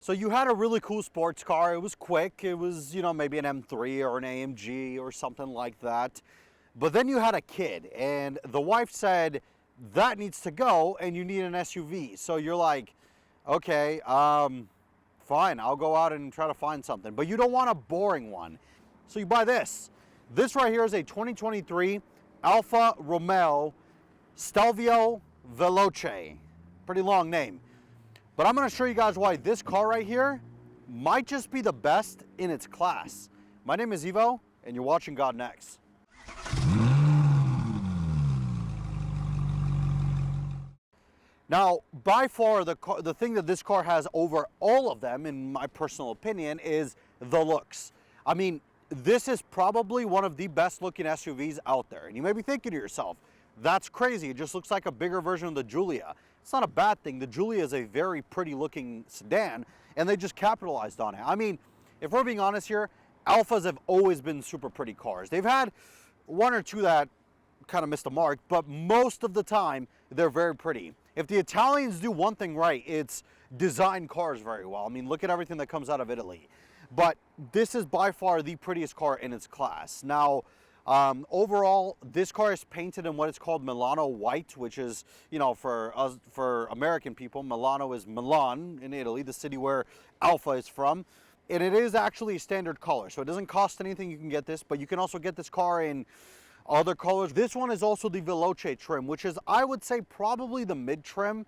So you had a really cool sports car. It was quick. It was, you know, maybe an M3 or an AMG or something like that. But then you had a kid and the wife said, that needs to go and you need an SUV. So you're like, okay, fine, I'll go out and try to find something. But you don't want a boring one. So you buy this. This right here is a 2023 Alfa Romeo Stelvio Veloce. Pretty long name. But I'm going to show you guys why this car right here might just be the best in its class. My name is Evo, and you're watching God Next. Now, by far, the thing that this car has over all of them, in my personal opinion, is the looks. I mean, this is probably one of the best looking SUVs out there. And you may be thinking to yourself, that's crazy. It just looks like a bigger version of the Giulia. It's not a bad thing. The Giulia is a very pretty looking sedan, and they just capitalized on it. I mean, if we're being honest here, Alfas have always been super pretty cars. They've had one or two that kind of missed the mark, but most of the time, they're very pretty. If the Italians do one thing right, it's design cars very well. I mean, look at everything that comes out of Italy. But this is by far the prettiest car in its class. Now, overall, this car is painted in what is called Milano white, which is, you know, for American people, Milano is Milan in Italy, the city where Alfa is from. And it is actually a standard color, so it doesn't cost anything. You can get this, but you can also get this car in other colors. This one is also the Veloce trim, which is, I would say, probably the mid trim.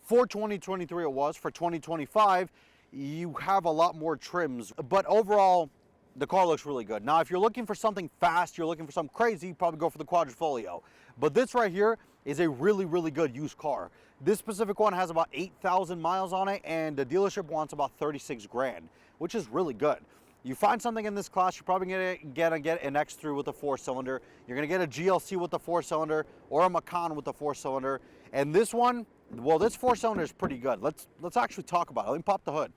For 2023 it was. For 2025, you have a lot more trims, but overall, the car looks really good. Now, if you're looking for something fast, you're looking for something crazy, you probably go for the Quadrifoglio. But this right here is a really, really good used car. This specific one has about 8,000 miles on it, and the dealership wants about 36 grand, which is really good. You find something in this class, you're probably gonna get an X3 with a 4-cylinder. You're gonna get a GLC with a 4-cylinder or a Macan with a 4-cylinder. And this one, well, this 4-cylinder is pretty good. Let's actually talk about it. Let me pop the hood.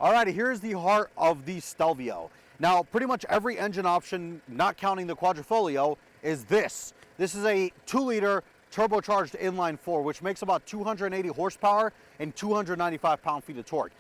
Alrighty, here's the heart of the Stelvio. Now, pretty much every engine option, not counting the Quadrifoglio, is this. This is a 2-liter turbocharged inline-4, which makes about 280 horsepower and 295 pound-feet of torque.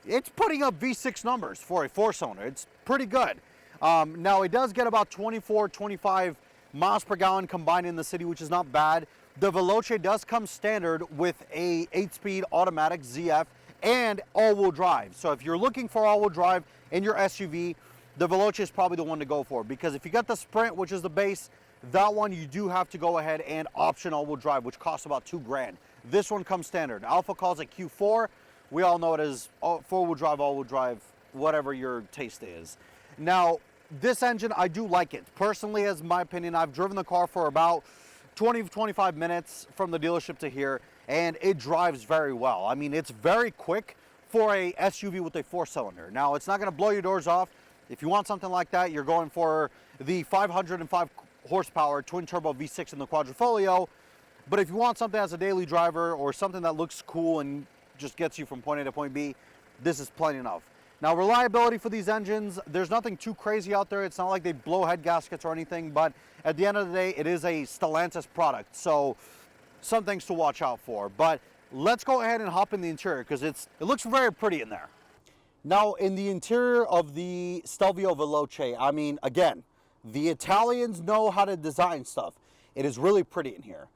It's putting up V6 numbers for a 4-cylinder. It's pretty good. Now, it does get about 24, 25 miles per gallon combined in the city, which is not bad. The Veloce does come standard with a 8-speed automatic ZF and all-wheel drive. So if you're looking for all-wheel drive in your SUV, the Veloce is probably the one to go for, because if you got the Sprint, which is the base, that one you do have to go ahead and option all-wheel drive, which costs about 2 grand. This one comes standard. Alfa calls it Q4. We all know it as 4-wheel drive, all-wheel drive, whatever your taste is. Now, this engine, I do like it. Personally, as my opinion, I've driven the car for about 20 to 25 minutes from the dealership to here, and it drives very well. I mean, it's very quick for a SUV with a 4-cylinder. Now, it's not gonna blow your doors off. If you want something like that, you're going for the 505 horsepower twin turbo V6 in the Quadrifoglio. But if you want something as a daily driver or something that looks cool and just gets you from point A to point B, this is plenty enough. Now, reliability for these engines, there's nothing too crazy out there. It's not like they blow head gaskets or anything, but at the end of the day, it is a Stellantis product. So some things to watch out for. But let's go ahead and hop in the interior, because it looks very pretty in there. Now, in the interior of the Stelvio Veloce, I mean, again, the Italians know how to design stuff. It is really pretty in here.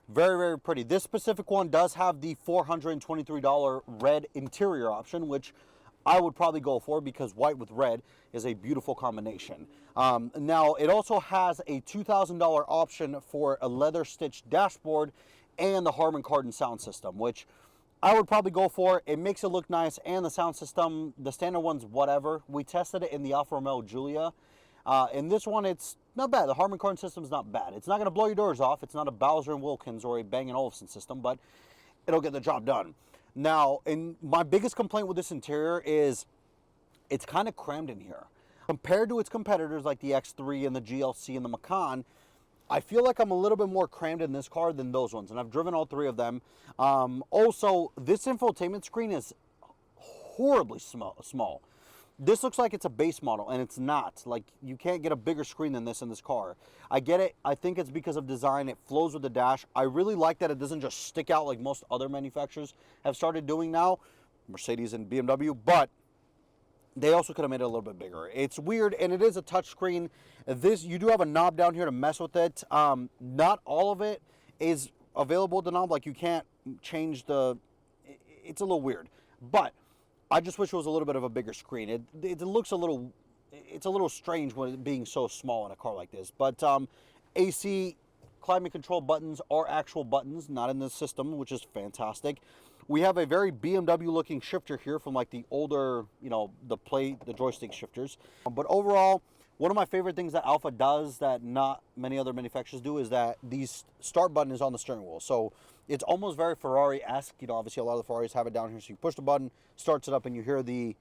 Very, very pretty. This specific one does have the $423 red interior option, which I would probably go for, because white with red is a beautiful combination. Now, it also has a $2,000 option for a leather stitched dashboard and the Harman Kardon sound system, which I would probably go for. It makes it look nice, and the sound system, the standard one's whatever. We tested it in the Alfa Romeo Giulia. In this one, it's not bad. The Harman Kardon system's not bad. It's not going to blow your doors off. It's not a Bowser and Wilkins or a Bang & Olufsen system, but it'll get the job done. Now, my biggest complaint with this interior is it's kind of crammed in here. Compared to its competitors like the X3 and the GLC and the Macan, I feel like I'm a little bit more crammed in this car than those ones, and I've driven all 3 of them. Also, this infotainment screen is horribly small. This looks like it's a base model, and it's not. Like, you can't get a bigger screen than this in this car. I get it. I think it's because of design. It flows with the dash. I really like that it doesn't just stick out like most other manufacturers have started doing now. Mercedes and BMW, but they also could have made it a little bit bigger. It's weird, and it is a touchscreen. This, you do have a knob down here to mess with it. Not all of it is available, the knob. Like, you can't change the, it's a little weird. But I just wish it was a little bit of a bigger screen. It looks a little, it's a little strange when it being so small in a car like this. But AC, climate control buttons are actual buttons, not in the system, which is fantastic. We have a very BMW looking shifter here from like the older, you know, the joystick shifters. But overall, one of my favorite things that Alfa does that not many other manufacturers do is that the start button is on the steering wheel. So it's almost very Ferrari-esque. You know, obviously a lot of the Ferraris have it down here. So you push the button, starts it up, and you hear the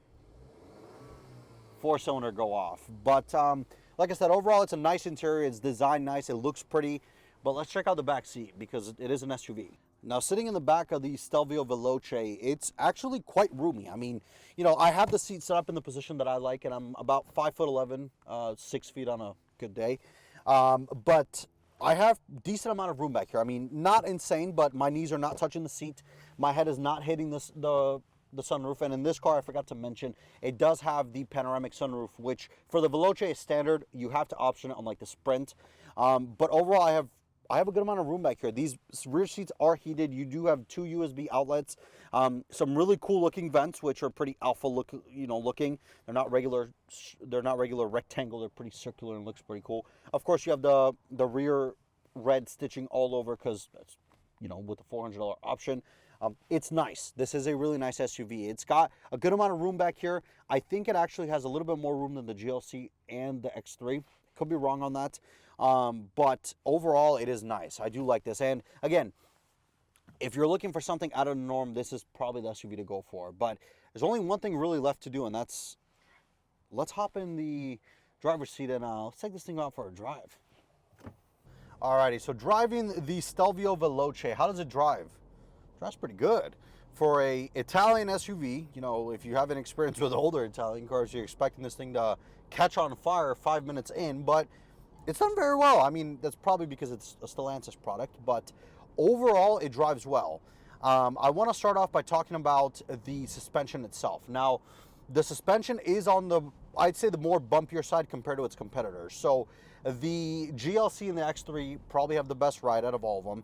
4-cylinder go off. But like I said, overall, it's a nice interior. It's designed nice. It looks pretty. But let's check out the back seat because it is an SUV. Now, sitting in the back of the Stelvio Veloce, it's actually quite roomy. I mean, you know, I have the seat set up in the position that I like, and I'm about 5'11", 6 feet on a good day. But I have decent amount of room back here. I mean, not insane, but my knees are not touching the seat. My head is not hitting the sunroof. And in this car, I forgot to mention, it does have the panoramic sunroof, which for the Veloce is standard. You have to option it on like the Sprint. But overall, I have a good amount of room back here. These rear seats are heated. You do have 2 USB outlets, some really cool looking vents, which are pretty Alfa looking. They're not regular rectangle. They're pretty circular and looks pretty cool. Of course, you have the rear red stitching all over because that's, you know, with the $400 option. It's nice. This is a really nice SUV. It's got a good amount of room back here. I think it actually has a little bit more room than the GLC and the X3. Could be wrong on that. But overall, it is nice. I do like this. And again, if you're looking for something out of the norm, this is probably the SUV to go for. But there's only one thing really left to do, and that's, let's hop in the driver's seat and let's take this thing out for a drive. Alrighty, so driving the Stelvio Veloce, how does it drive? It drives pretty good. For a Italian SUV, you know, if you haven't experienced with older Italian cars, you're expecting this thing to catch on fire 5 minutes in, but it's done very well. I mean, that's probably because it's a Stellantis product, but overall, it drives well. I want to start off by talking about the suspension itself. Now, the suspension is on the, I'd say, the more bumpier side compared to its competitors. So the GLC and the X3 probably have the best ride out of all of them.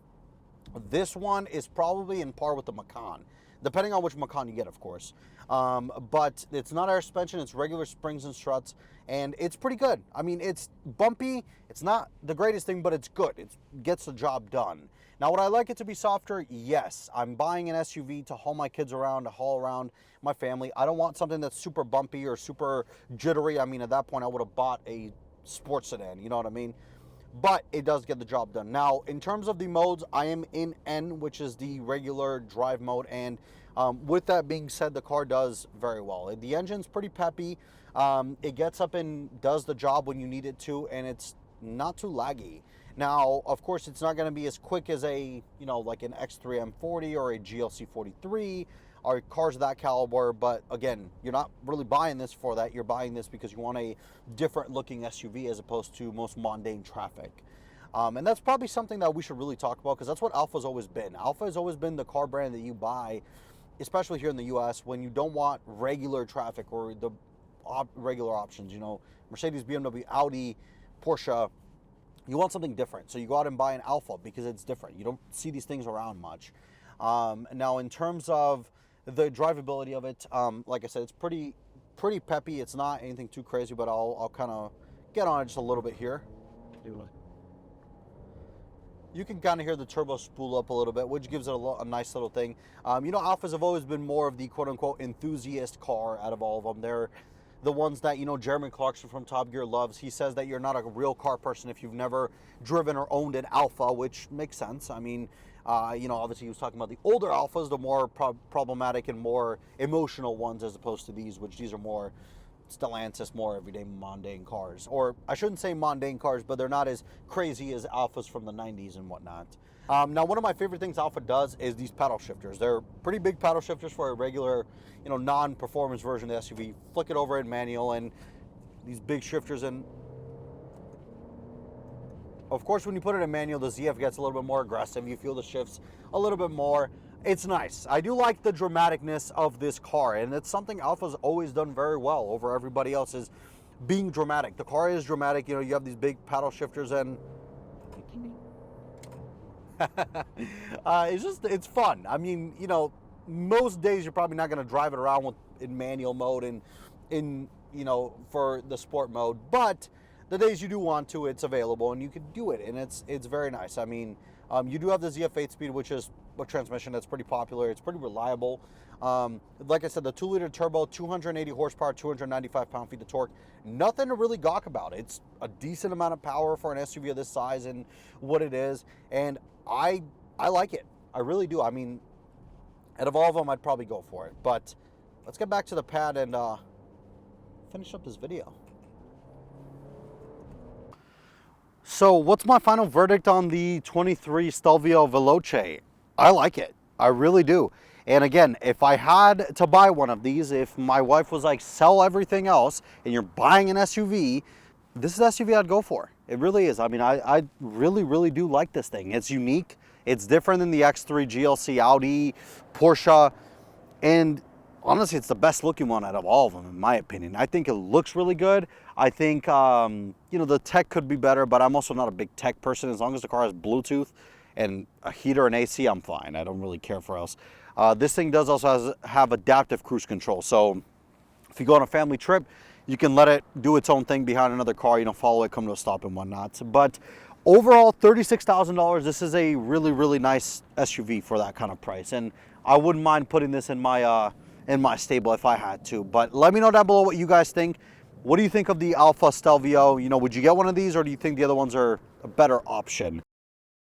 This one is probably in par with the Macan, depending on which Macan you get, of course. But it's not air suspension, it's regular springs and struts, and it's pretty good. I mean, it's bumpy, it's not the greatest thing, but it's good. It gets the job done. Now, would I like it to be softer? Yes. I'm buying an SUV to haul my kids around, to haul around my family. I don't want something that's super bumpy or super jittery. I mean, at that point, I would have bought a sports sedan, you know what I mean? But it does get the job done. Now, in terms of the modes, I am in N, which is the regular drive mode, and with that being said, the car does very well. The engine's pretty peppy. It gets up and does the job when you need it to, and it's not too laggy. Now, of course, it's not going to be as quick as a, you know, like an X3 M40 or a GLC 43 or cars of that caliber, but again, you're not really buying this for that. You're buying this because you want a different looking SUV as opposed to most mundane traffic. And that's probably something that we should really talk about because that's what Alfa's always been. Alfa has always been the car brand that you buy, especially here in the US, when you don't want regular traffic or the regular options, you know, Mercedes, BMW, Audi, Porsche. You want something different, so you go out and buy an Alfa because it's different. You don't see these things around much. Now, in terms of the drivability of it, like I said, it's pretty peppy. It's not anything too crazy, but I'll kind of get on it just a little bit here. You can kind of hear the turbo spool up a little bit, which gives it a nice little thing. You know, Alfas have always been more of the quote-unquote enthusiast car out of all of them. They're the ones that, you know, Jeremy Clarkson from Top Gear loves. He says that you're not a real car person if you've never driven or owned an Alfa, which makes sense. I mean, you know, obviously he was talking about the older Alfas, the more problematic and more emotional ones, as opposed to these, which these are more Stellantis, more everyday mundane cars. Or I shouldn't say mundane cars, but they're not as crazy as Alfas from the 90s and whatnot. Now, one of my favorite things Alfa does is these paddle shifters. They're pretty big paddle shifters for a regular, you know, non-performance version of the SUV. Flick it over in manual, and these big shifters. And of course, when you put it in manual, the ZF gets a little bit more aggressive. You feel the shifts a little bit more. It's nice. I do like the dramaticness of this car, and it's something Alfa's always done very well over everybody else, is being dramatic. The car is dramatic. You know, you have these big paddle shifters, and it's fun. I mean, you know, most days you're probably not going to drive it around in manual mode and you know, for the sport mode, but the days you do want to, it's available and you can do it, and it's very nice. I mean, you do have the ZF 8-speed, which is a transmission that's pretty popular. It's pretty reliable. Like I said, the 2-liter turbo, 280 horsepower, 295 pound-feet of torque. Nothing to really gawk about. It's a decent amount of power for an SUV of this size and what it is, and I like it. I really do. I mean, out of all of them, I'd probably go for it. But let's get back to the pad and finish up this video. So what's my final verdict on the 23 Stelvio Veloce? I like it. I really do. And again, if I had to buy one of these, if my wife was like, sell everything else and you're buying an SUV, this is the SUV I'd go for. It really is. I mean, I really, really do like this thing. It's unique. It's different than the X3, GLC, Audi, Porsche, and honestly, it's the best looking one out of all of them, in my opinion. I think it looks really good. I think, you know, the tech could be better, but I'm also not a big tech person. As long as the car has Bluetooth and a heater and AC, I'm fine. I don't really care for else. This thing does also have adaptive cruise control. So if you go on a family trip, you can let it do its own thing behind another car, you know, follow it, come to a stop and whatnot. But overall, $36,000, this is a really, really nice SUV for that kind of price. And I wouldn't mind putting this in my stable if I had to. But let me know down below what you guys think. What do you think of the Alfa Stelvio? You know, would you get one of these, or do you think the other ones are a better option?